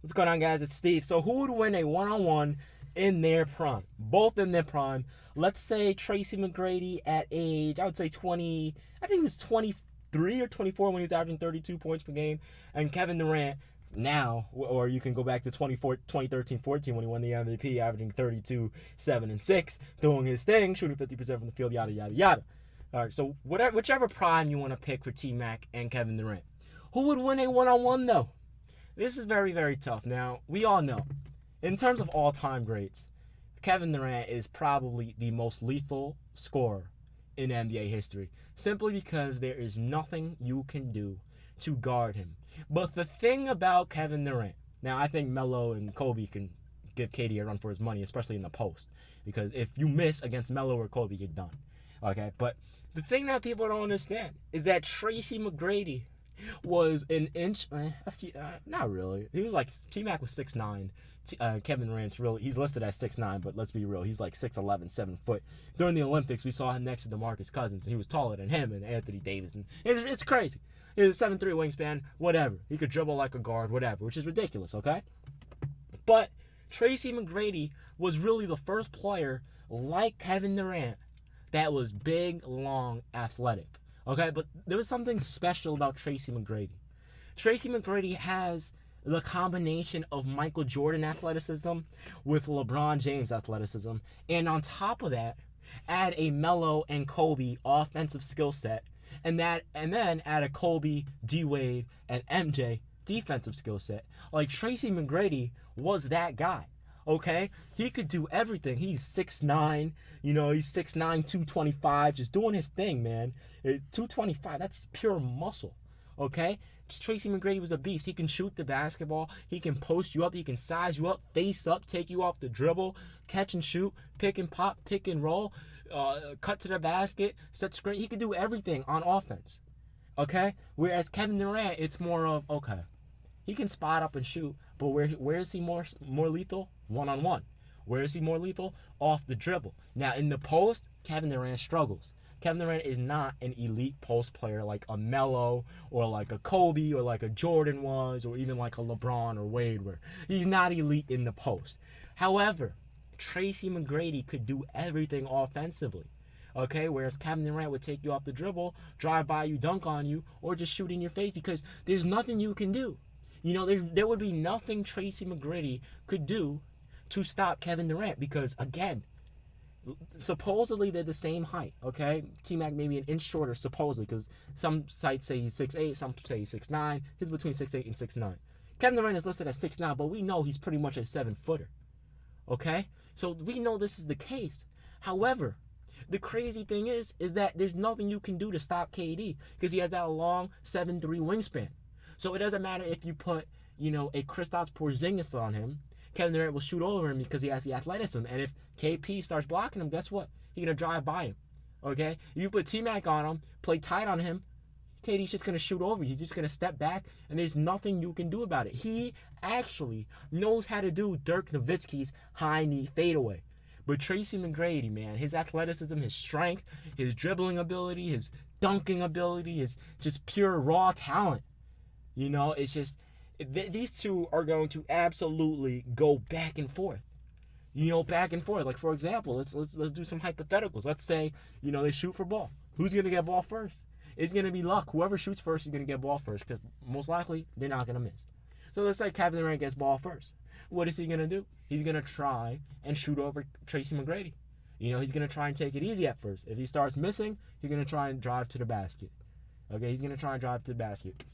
What's going on, guys? It's Steve. So who would win a one-on-one in their prime? Both in their prime. Let's say Tracy McGrady at age, I would say 20, I think he was 23 or 24 when he was averaging 32 points per game. And Kevin Durant now, or you can go back to 2013-14 when he won the MVP, averaging 32, 7, and 6, doing his thing, shooting 50% from the field, yada, yada, yada. All right, so whichever prime you want to pick for T-Mac and Kevin Durant. Who would win a one-on-one, though? This is very, very tough. Now, we all know, in terms of all-time greats, Kevin Durant is probably the most lethal scorer in NBA history, simply because there is nothing you can do to guard him. But the thing about Kevin Durant, now I think Melo and Kobe can give KD a run for his money, especially in the post, because if you miss against Melo or Kobe, you're done. Okay, but the thing that people don't understand is that Tracy McGrady was an inch, not really. He was like, T-Mac was 6'9". Kevin Durant's really, he's listed as 6'9", but let's be real, he's like 6'11", 7 foot. During the Olympics, we saw him next to DeMarcus Cousins, and he was taller than him and Anthony Davis. And it's crazy. He's a 7'3" wingspan, whatever. He could dribble like a guard, whatever, which is ridiculous, okay? But Tracy McGrady was really the first player like Kevin Durant that was big, long, athletic. Okay, but there was something special about Tracy McGrady. Tracy McGrady has the combination of Michael Jordan athleticism with LeBron James athleticism, and on top of that, add a Melo and Kobe offensive skill set, and then add a Kobe, D-Wade, and MJ defensive skill set. Like, Tracy McGrady was that guy. Okay, he could do everything. He's 6'9", he's 6'9", 225, just doing his thing, man. 225, that's pure muscle. Okay, Tracy McGrady was a beast. He can shoot the basketball. He can post you up. He can size you up, face up, take you off the dribble, catch and shoot, pick and pop, pick and roll, cut to the basket, set screen. He could do everything on offense. Okay, whereas Kevin Durant, it's more of, okay, he can spot up and shoot, but where is he more lethal? One-on-one. Where is he more lethal? Off the dribble. Now, in the post, Kevin Durant struggles. Kevin Durant is not an elite post player like a Melo or like a Kobe or like a Jordan was, or even like a LeBron or Wade, where he's not elite in the post. However, Tracy McGrady could do everything offensively. Okay, whereas Kevin Durant would take you off the dribble, drive by you, dunk on you, or just shoot in your face, because there's nothing you can do. There would be nothing Tracy McGrady could do to stop Kevin Durant, because, again, supposedly they're the same height, okay? T-Mac maybe an inch shorter, supposedly, because some sites say he's 6'8", some say he's 6'9". He's between 6'8" and 6'9". Kevin Durant is listed as 6'9", but we know he's pretty much a 7-footer, okay? So we know this is the case. However, the crazy thing is that there's nothing you can do to stop KD, because he has that long 7'3" wingspan. So it doesn't matter if you put, a Kristaps Porzingis on him. Kevin Durant will shoot over him because he has the athleticism. And if KP starts blocking him, guess what? He's going to drive by him. Okay? You put T-Mac on him, play tight on him, KD's just going to shoot over you. He's just going to step back, and there's nothing you can do about it. He actually knows how to do Dirk Nowitzki's high knee fadeaway. But Tracy McGrady, man, his athleticism, his strength, his dribbling ability, his dunking ability, his just pure raw talent. It's just, these two are going to absolutely go back and forth. Back and forth. Like, for example, let's do some hypotheticals. Let's say, they shoot for ball. Who's going to get ball first? It's going to be luck. Whoever shoots first is going to get ball first, because most likely they're not going to miss. So let's say Kevin Durant gets ball first. What is he going to do? He's going to try and shoot over Tracy McGrady. He's going to try and take it easy at first. If he starts missing, he's going to try and drive to the basket. Okay, he's going to try and drive to the basket.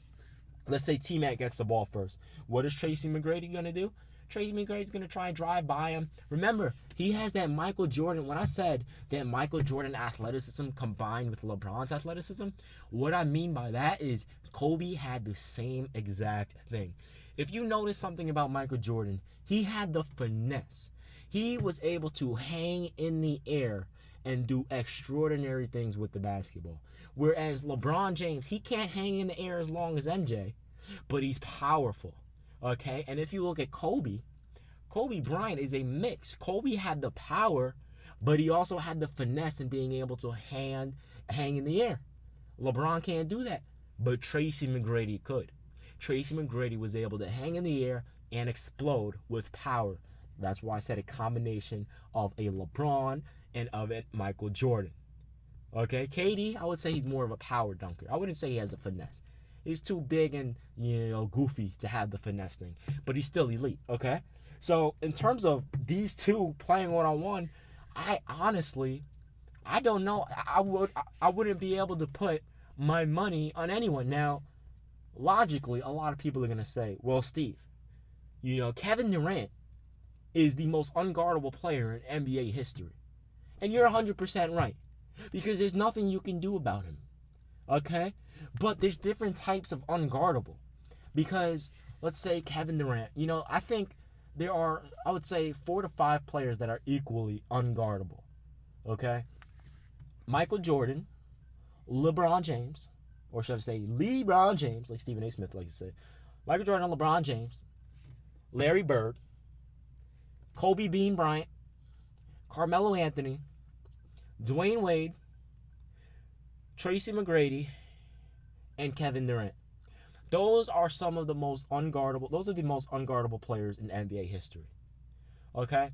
Let's say T-Mac gets the ball first. What is Tracy McGrady going to do? Tracy McGrady's going to try and drive by him. Remember, he has that Michael Jordan. When I said that Michael Jordan athleticism combined with LeBron's athleticism, what I mean by that is Kobe had the same exact thing. If you notice something about Michael Jordan, he had the finesse. He was able to hang in the air and do extraordinary things with the basketball. Whereas LeBron James, he can't hang in the air as long as MJ, but he's powerful. Okay? And if you look at Kobe Bryant is a mix. Kobe had the power, but he also had the finesse in being able to hang in the air. LeBron can't do that, but Tracy McGrady could. Tracy McGrady was able to hang in the air, and explode with power. That's why I said a combination of a LeBron and of a Michael Jordan. Okay, KD, I would say he's more of a power dunker. I wouldn't say he has a finesse. He's too big and goofy to have the finesse thing, but he's still elite. Okay, so in terms of these two playing one on one, I honestly, I don't know. I wouldn't be able to put my money on anyone. Now, logically, a lot of people are gonna say, "Well, Steve, Kevin Durant is the most unguardable player in NBA history," and you're 100% right because there's nothing you can do about him. Okay, but there's different types of unguardable because let's say Kevin Durant. I think there are, I would say, 4 to 5 players that are equally unguardable. Okay, Michael Jordan, LeBron James, or should I say LeBron James, like Stephen A. Smith likes to say. Michael Jordan, LeBron James, Larry Bird, Kobe Bean Bryant, Carmelo Anthony, Dwyane Wade, Tracy McGrady, and Kevin Durant. Those are some of the most unguardable. Those are the most unguardable players in NBA history. Okay?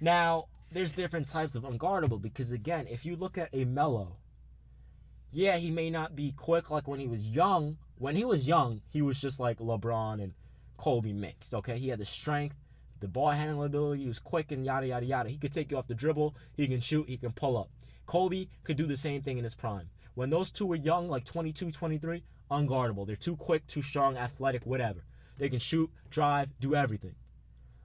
Now, there's different types of unguardable because, again, if you look at a Melo, yeah, he may not be quick like when he was young. When he was young, he was just like LeBron and Kobe mixed, okay? He had the strength, the ball handling ability, he was quick and yada, yada, yada. He could take you off the dribble, he can shoot, he can pull up. Kobe could do the same thing in his prime. When those two were young, like 22, 23, unguardable. They're too quick, too strong, athletic, whatever. They can shoot, drive, do everything,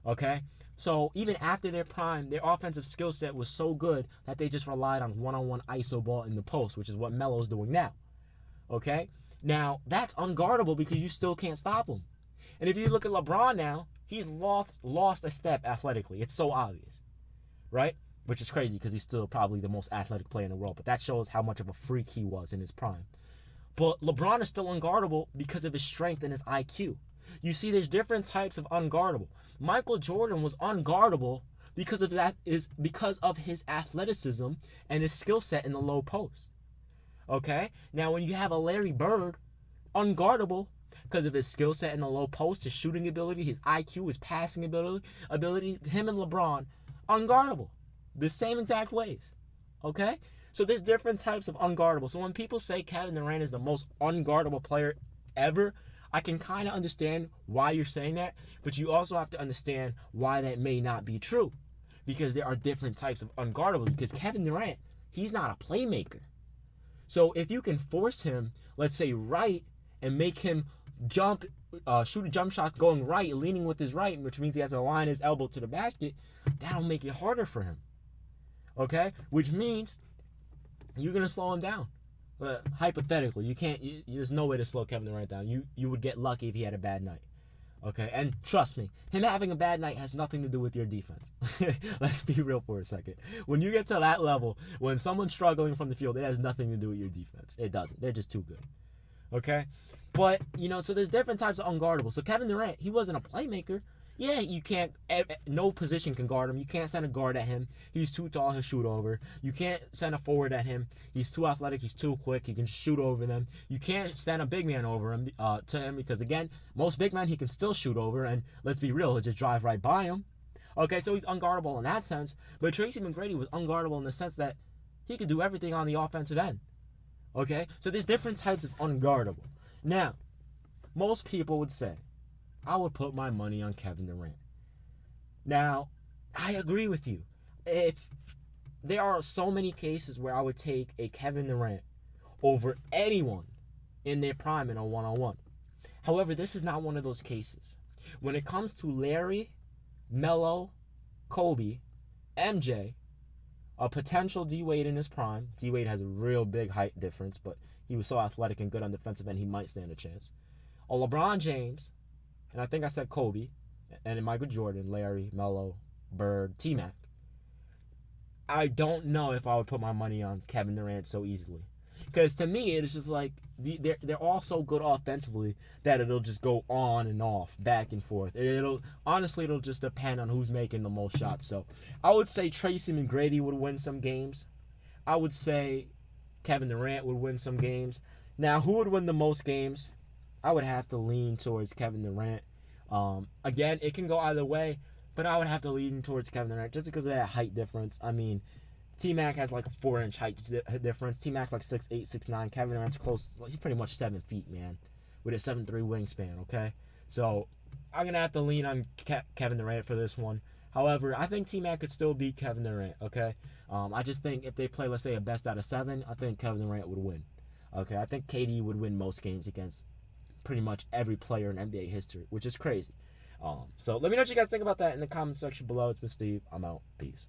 okay? So even after their prime, their offensive skill set was so good that they just relied on one-on-one ISO ball in the post, which is what Melo's doing now, okay? Now, that's unguardable because you still can't stop him. And if you look at LeBron now, he's lost a step athletically. It's so obvious, right? Which is crazy because he's still probably the most athletic player in the world. But that shows how much of a freak he was in his prime. But LeBron is still unguardable because of his strength and his IQ. You see, there's different types of unguardable. Michael Jordan was unguardable because of his athleticism and his skill set in the low post. Okay? Now, when you have a Larry Bird, unguardable because of his skill set in the low post, his shooting ability, his IQ, his passing ability, him and LeBron, unguardable. The same exact ways. Okay? So there's different types of unguardable. So when people say Kevin Durant is the most unguardable player ever, I can kind of understand why you're saying that, but you also have to understand why that may not be true. Because there are different types of unguardable. Because Kevin Durant, he's not a playmaker. So if you can force him, let's say right, and make him shoot a jump shot going right, leaning with his right, which means he has to align his elbow to the basket, that'll make it harder for him. Okay? Which means you're going to slow him down. Hypothetically, you can't. There's no way to slow Kevin Durant down. You would get lucky if he had a bad night. Okay, and trust me, him having a bad night has nothing to do with your defense. Let's be real for a second. When you get to that level, when someone's struggling from the field, it has nothing to do with your defense. It doesn't. They're just too good. Okay, but so there's different types of unguardable. So Kevin Durant, he wasn't a playmaker. Yeah, you can't. No position can guard him. You can't send a guard at him. He's too tall. He'll shoot over. You can't send a forward at him. He's too athletic. He's too quick. He can shoot over them. You can't send a big man over him to him because again, most big men he can still shoot over. And let's be real, he'll just drive right by him. Okay, so he's unguardable in that sense. But Tracy McGrady was unguardable in the sense that he could do everything on the offensive end. Okay, so there's different types of unguardable. Now, most people would say, I would put my money on Kevin Durant. Now, I agree with you. If there are so many cases where I would take a Kevin Durant over anyone in their prime in a one-on-one. However, this is not one of those cases. When it comes to Larry, Melo, Kobe, MJ, a potential D-Wade in his prime. D-Wade has a real big height difference, but he was so athletic and good on defensive end, he might stand a chance. A LeBron James, and I think I said Kobe, and then Michael Jordan, Larry, Melo, Bird, T-Mac. I don't know if I would put my money on Kevin Durant so easily. Because to me, it's just like, they're all so good offensively that it'll just go on and off, back and forth. Honestly, it'll just depend on who's making the most shots. So I would say Tracy McGrady would win some games. I would say Kevin Durant would win some games. Now, who would win the most games? I would have to lean towards Kevin Durant. Again, it can go either way, but I would have to lean towards Kevin Durant just because of that height difference. I mean, T-Mac has like a 4-inch height difference. T-Mac's like 6'8", 6'9". Kevin Durant's close. He's pretty much 7 feet, man, with a 7'3" wingspan, okay? So I'm going to have to lean on Kevin Durant for this one. However, I think T-Mac could still beat Kevin Durant, okay? I just think if they play, let's say, a best out of 7, I think Kevin Durant would win. Okay, I think KD would win most games against pretty much every player in NBA history, which is crazy. So let me know what you guys think about that in the comment section below. It's been Steve. I'm out. Peace.